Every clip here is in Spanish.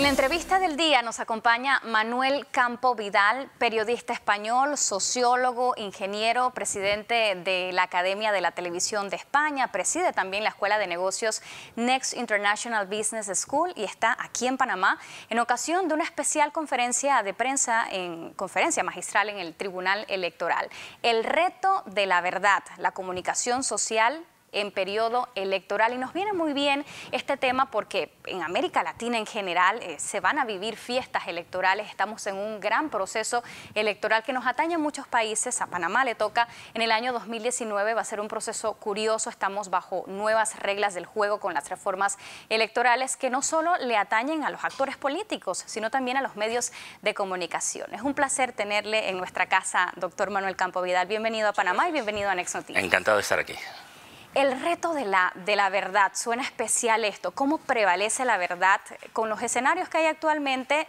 En la entrevista del día nos acompaña Manuel Campo Vidal, periodista español, sociólogo, ingeniero, presidente de la Academia de la Televisión de España, preside también la Escuela de Negocios Next International Business School y está aquí en Panamá en ocasión de una especial conferencia de prensa, conferencia magistral en el Tribunal Electoral. El reto de la verdad, la comunicación social en periodo electoral. Y nos viene muy bien este tema porque en América Latina en general se van a vivir fiestas electorales, estamos en un gran proceso electoral que nos atañe a muchos países. A Panamá le toca en el año 2019, va a ser un proceso curioso, estamos bajo nuevas reglas del juego con las reformas electorales que no solo le atañen a los actores políticos, sino también a los medios de comunicación. Es un placer tenerle en nuestra casa, doctor Manuel Campo Vidal. Bienvenido a Panamá y bienvenido a Next Noticias. Encantado de estar aquí. El reto de la verdad, suena especial esto. ¿Cómo prevalece la verdad con los escenarios que hay actualmente?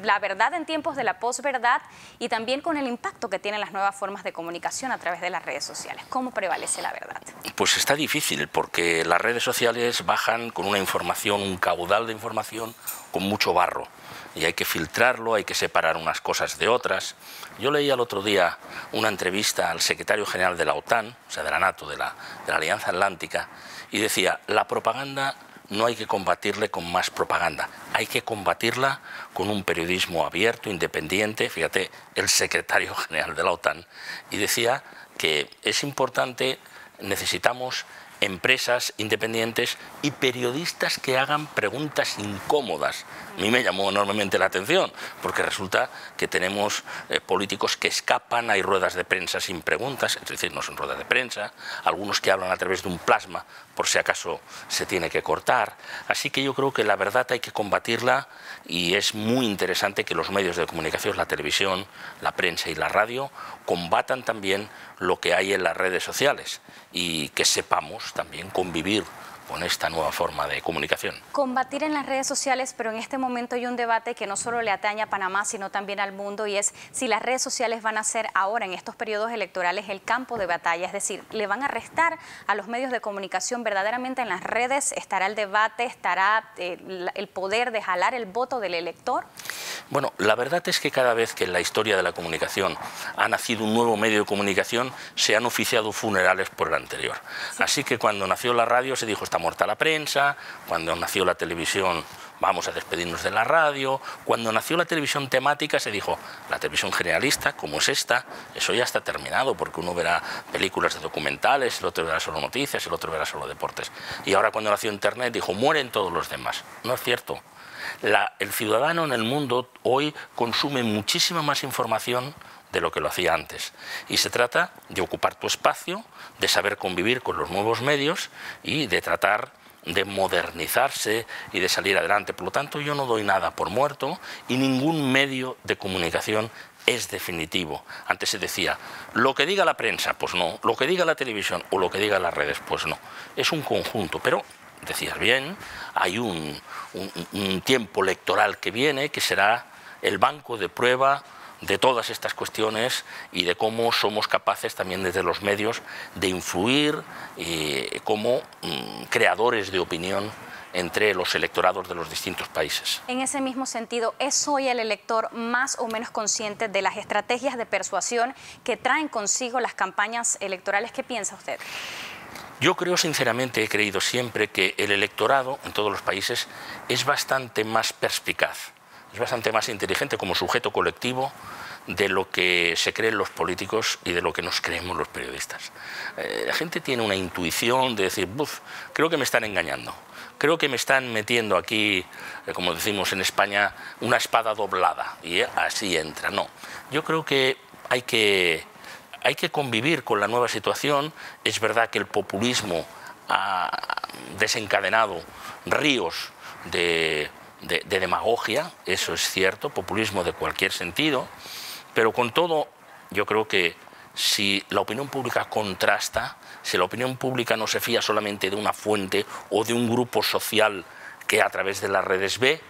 La verdad en tiempos de la posverdad y también con el impacto que tienen las nuevas formas de comunicación a través de las redes sociales. ¿Cómo prevalece la verdad? Pues está difícil porque las redes sociales bajan con una información, un caudal de información con mucho barro. Y hay que filtrarlo, hay que separar unas cosas de otras. Yo leí el otro día una entrevista al secretario general de la OTAN, o sea, de la NATO, de la Alianza Atlántica, y decía, la propaganda no hay que combatirle con más propaganda, hay que combatirla con un periodismo abierto, independiente. Fíjate, el secretario general de la OTAN, y decía que es importante, necesitamos empresas independientes y periodistas que hagan preguntas incómodas. A mí me llamó enormemente la atención, porque resulta que tenemos políticos que escapan, hay ruedas de prensa sin preguntas, es decir, no son ruedas de prensa, algunos que hablan a través de un plasma, por si acaso se tiene que cortar. Así que yo creo que la verdad hay que combatirla y es muy interesante que los medios de comunicación, la televisión, la prensa y la radio, combatan también lo que hay en las redes sociales y que sepamos también convivir con esta nueva forma de comunicación. Combatir en las redes sociales, pero en este momento hay un debate que no solo le atañe a Panamá, sino también al mundo, y es si las redes sociales van a ser ahora, en estos periodos electorales, el campo de batalla, es decir, le van a restar a los medios de comunicación verdaderamente en las redes, estará el debate, estará el poder de jalar el voto del elector. Bueno, la verdad es que cada vez que en la historia de la comunicación ha nacido un nuevo medio de comunicación, se han oficiado funerales por el anterior. Sí. Así que cuando nació la radio se dijo, está muerta la prensa, cuando nació la televisión, vamos a despedirnos de la radio, cuando nació la televisión temática se dijo, la televisión generalista, como es esta, eso ya está terminado, porque uno verá películas de documentales, el otro verá solo noticias, el otro verá solo deportes. Y ahora cuando nació Internet dijo, mueren todos los demás. No es cierto. El ciudadano en el mundo hoy consume muchísima más información de lo que lo hacía antes. Y se trata de ocupar tu espacio, de saber convivir con los nuevos medios y de tratar de modernizarse y de salir adelante. Por lo tanto, yo no doy nada por muerto y ningún medio de comunicación es definitivo. Antes se decía, lo que diga la prensa, pues no, lo que diga la televisión o lo que diga las redes, pues no. Es un conjunto, pero decías bien, hay un tiempo electoral que viene, que será el banco de prueba de todas estas cuestiones y de cómo somos capaces también desde los medios de influir como creadores de opinión entre los electorados de los distintos países. En ese mismo sentido, ¿es hoy el elector más o menos consciente de las estrategias de persuasión que traen consigo las campañas electorales? ¿Qué piensa usted? Yo creo sinceramente, he creído siempre que el electorado en todos los países es bastante más perspicaz, es bastante más inteligente como sujeto colectivo de lo que se creen los políticos y de lo que nos creemos los periodistas. La gente tiene una intuición de decir, buf, creo que me están engañando, creo que me están metiendo aquí, como decimos en España, una espada doblada y así entra. No, yo creo que hay que convivir con la nueva situación. Es verdad que el populismo ha desencadenado ríos de demagogia, eso es cierto, populismo de cualquier sentido, pero con todo yo creo que si la opinión pública contrasta, si la opinión pública no se fía solamente de una fuente o de un grupo social que a través de las redes ve,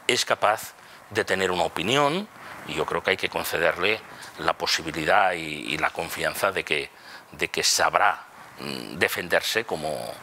es capaz de tener una opinión, y yo creo que hay que concederle la posibilidad y la confianza de que sabrá defenderse como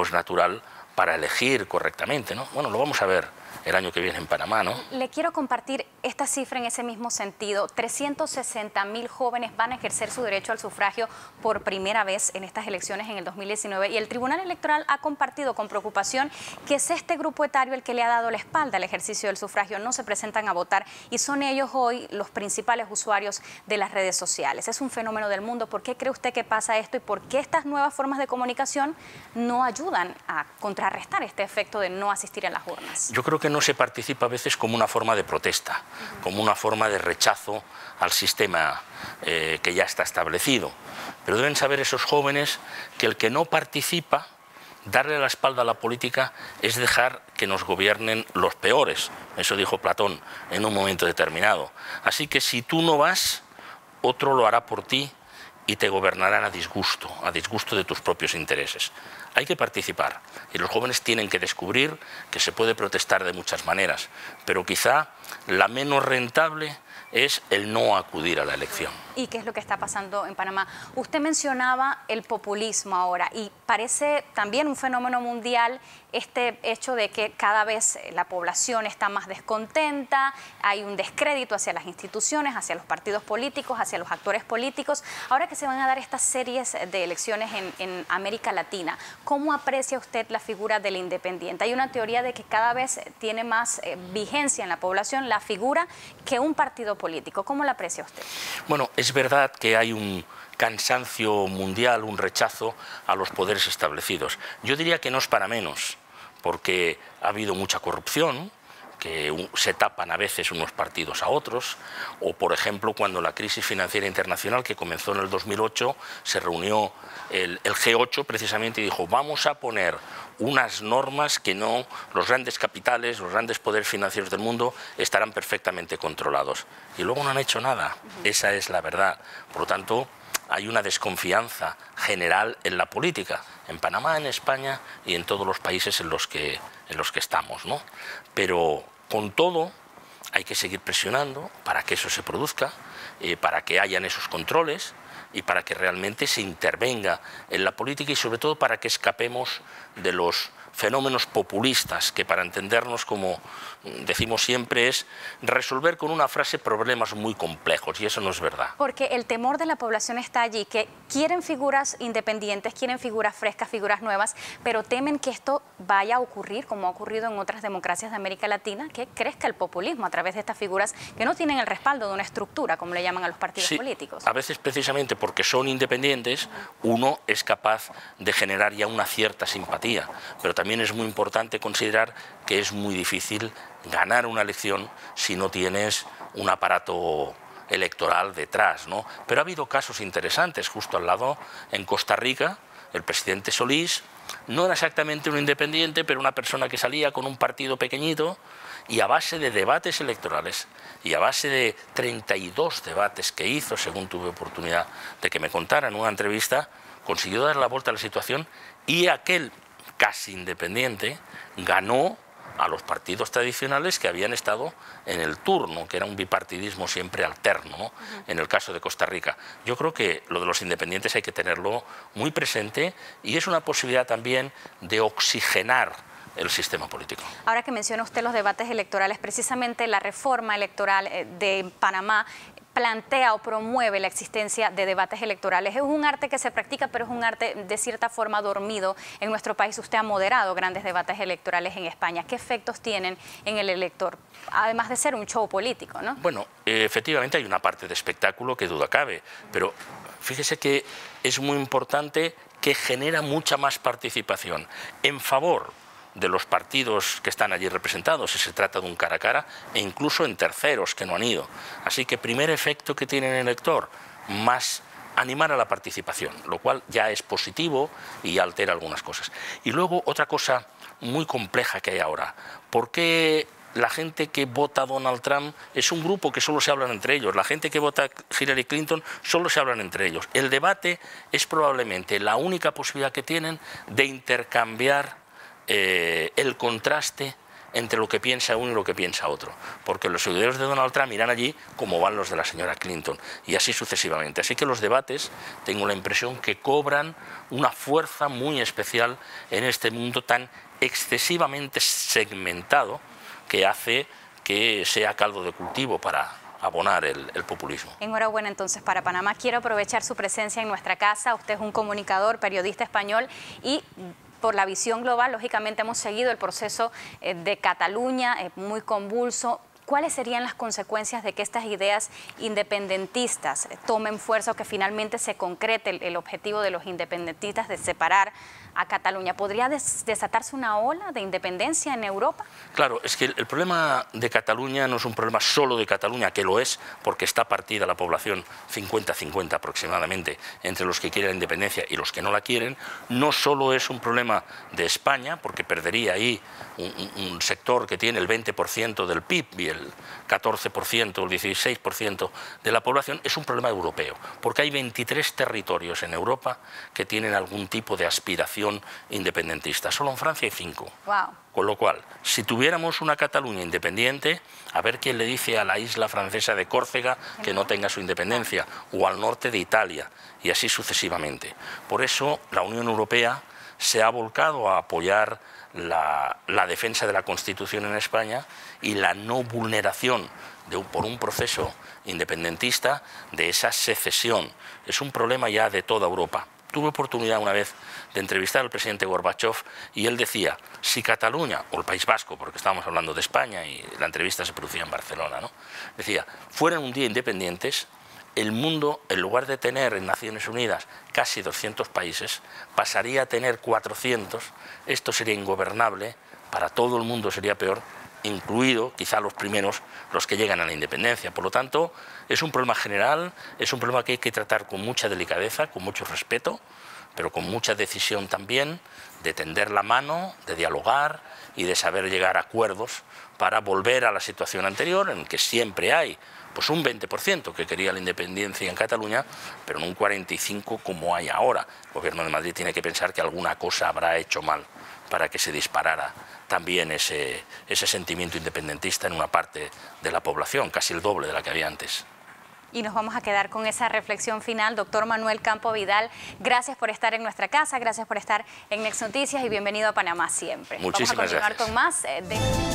es natural para elegir correctamente, ¿no? Bueno, lo vamos a ver el año que viene en Panamá, ¿no? Le quiero compartir esta cifra en ese mismo sentido. 360.000 jóvenes van a ejercer su derecho al sufragio por primera vez en estas elecciones en el 2019 y el Tribunal Electoral ha compartido con preocupación que es este grupo etario el que le ha dado la espalda al ejercicio del sufragio. No se presentan a votar y son ellos hoy los principales usuarios de las redes sociales. Es un fenómeno del mundo. ¿Por qué cree usted que pasa esto y por qué estas nuevas formas de comunicación no ayudan a contrarrestar este efecto de no asistir a las urnas? Yo creo que no se participa a veces como una forma de protesta, como una forma de rechazo al sistema que ya está establecido. Pero deben saber esos jóvenes que el que no participa, darle la espalda a la política, es dejar que nos gobiernen los peores. Eso dijo Platón en un momento determinado. Así que si tú no vas, otro lo hará por ti y te gobernarán a disgusto de tus propios intereses. Hay que participar y los jóvenes tienen que descubrir que se puede protestar de muchas maneras, pero quizá la menos rentable es el no acudir a la elección. ¿Y qué es lo que está pasando en Panamá? Usted mencionaba el populismo ahora y parece también un fenómeno mundial este hecho de que cada vez la población está más descontenta, hay un descrédito hacia las instituciones, hacia los partidos políticos, hacia los actores políticos. Ahora que se van a dar estas series de elecciones en América Latina, ¿cómo aprecia usted la figura del independiente? Hay una teoría de que cada vez tiene más vigencia en la población la figura que un partido político. ¿Cómo la aprecia usted? Bueno, es verdad que hay un cansancio mundial, un rechazo a los poderes establecidos. Yo diría que no es para menos, porque ha habido mucha corrupción, que se tapan a veces unos partidos a otros, o por ejemplo cuando la crisis financiera internacional que comenzó en el 2008 se reunió el G8 precisamente y dijo vamos a poner unas normas que no los grandes capitales, los grandes poderes financieros del mundo estarán perfectamente controlados y luego no han hecho nada. Esa es la verdad. Por lo tanto, hay una desconfianza general en la política, en Panamá, en España y en todos los países en los que estamos, ¿no? Pero con todo hay que seguir presionando para que eso se produzca, para que hayan esos controles y para que realmente se intervenga en la política y sobre todo para que escapemos de los fenómenos populistas que para entendernos, como decimos siempre, es resolver con una frase problemas muy complejos y eso no es verdad. Porque el temor de la población está allí, que quieren figuras independientes, quieren figuras frescas, figuras nuevas, pero temen que esto vaya a ocurrir, como ha ocurrido en otras democracias de América Latina, que crezca el populismo a través de estas figuras que no tienen el respaldo de una estructura, como le llaman a los partidos políticos. A veces precisamente porque son independientes, uno es capaz de generar ya una cierta simpatía, pero también es muy importante considerar que es muy difícil ganar una elección si no tienes un aparato electoral detrás, ¿no? Pero ha habido casos interesantes justo al lado, en Costa Rica, el presidente Solís no era exactamente un independiente, pero una persona que salía con un partido pequeñito y a base de debates electorales y a base de 32 debates que hizo, según tuve oportunidad de que me contara en una entrevista, consiguió dar la vuelta a la situación y aquel casi independiente ganó a los partidos tradicionales que habían estado en el turno, que era un bipartidismo siempre alterno, ¿no? En el caso de Costa Rica. Yo creo que lo de los independientes hay que tenerlo muy presente y es una posibilidad también de oxigenar el sistema político. Ahora que menciona usted los debates electorales, precisamente la reforma electoral de Panamá plantea o promueve la existencia de debates electorales. Es un arte que se practica, pero es un arte de cierta forma dormido en nuestro país. Usted ha moderado grandes debates electorales en España. ¿Qué efectos tienen en el elector? Además de ser un show político, ¿no? Bueno, efectivamente hay una parte de espectáculo que duda cabe, pero fíjese que es muy importante que genera mucha más participación en favor de los partidos que están allí representados, si se trata de un cara a cara, e incluso en terceros que no han ido. Así que primer efecto que tiene en el elector, más animar a la participación, lo cual ya es positivo y altera algunas cosas. Y luego otra cosa muy compleja que hay ahora, ¿por qué la gente que vota a Donald Trump es un grupo que solo se hablan entre ellos? La gente que vota a Hillary Clinton solo se hablan entre ellos. El debate es probablemente la única posibilidad que tienen de intercambiar el contraste entre lo que piensa uno y lo que piensa otro, porque los seguidores de Donald Trump irán allí como van los de la señora Clinton y así sucesivamente. Así que los debates, tengo la impresión que cobran una fuerza muy especial en este mundo tan excesivamente segmentado que hace que sea caldo de cultivo para abonar el populismo. Enhorabuena entonces para Panamá. Quiero aprovechar su presencia en nuestra casa. Usted es un comunicador, periodista español y por la visión global, lógicamente hemos seguido el proceso de Cataluña, muy convulso. ¿Cuáles serían las consecuencias de que estas ideas independentistas tomen fuerza o que finalmente se concrete el objetivo de los independentistas de separar a Cataluña? ¿Podría desatarse una ola de independencia en Europa? Claro, es que el problema de Cataluña no es un problema solo de Cataluña, que lo es porque está partida la población 50-50 aproximadamente entre los que quieren la independencia y los que no la quieren. No solo es un problema de España, porque perdería ahí un sector que tiene el 20% del PIB y el 14% o el 16% de la población, es un problema europeo, porque hay 23 territorios en Europa que tienen algún tipo de aspiración independentista. Solo en Francia hay 5. Wow. Con lo cual, si tuviéramos una Cataluña independiente, a ver quién le dice a la isla francesa de Córcega que no tenga su independencia, o al norte de Italia, y así sucesivamente. Por eso la Unión Europea se ha volcado a apoyar la defensa de la Constitución en España y la no vulneración por un proceso independentista de esa secesión. Es un problema ya de toda Europa. Tuve oportunidad una vez de entrevistar al presidente Gorbachev y él decía, si Cataluña, o el País Vasco, porque estábamos hablando de España y la entrevista se producía en Barcelona, ¿no? Decía, fueran un día independientes, el mundo, en lugar de tener en Naciones Unidas casi 200 países, pasaría a tener 400, esto sería ingobernable, para todo el mundo sería peor, incluido quizá los primeros, los que llegan a la independencia. Por lo tanto, es un problema general, es un problema que hay que tratar con mucha delicadeza, con mucho respeto, pero con mucha decisión también, de tender la mano, de dialogar y de saber llegar a acuerdos para volver a la situación anterior, en que siempre hay pues un 20% que quería la independencia en Cataluña, pero no un 45% como hay ahora. El Gobierno de Madrid tiene que pensar que alguna cosa habrá hecho mal para que se disparara también ese sentimiento independentista en una parte de la población, casi el doble de la que había antes. Y nos vamos a quedar con esa reflexión final. Doctor Manuel Campo Vidal, gracias por estar en nuestra casa, gracias por estar en Next Noticias y bienvenido a Panamá siempre. Muchísimas gracias. Vamos a continuar con más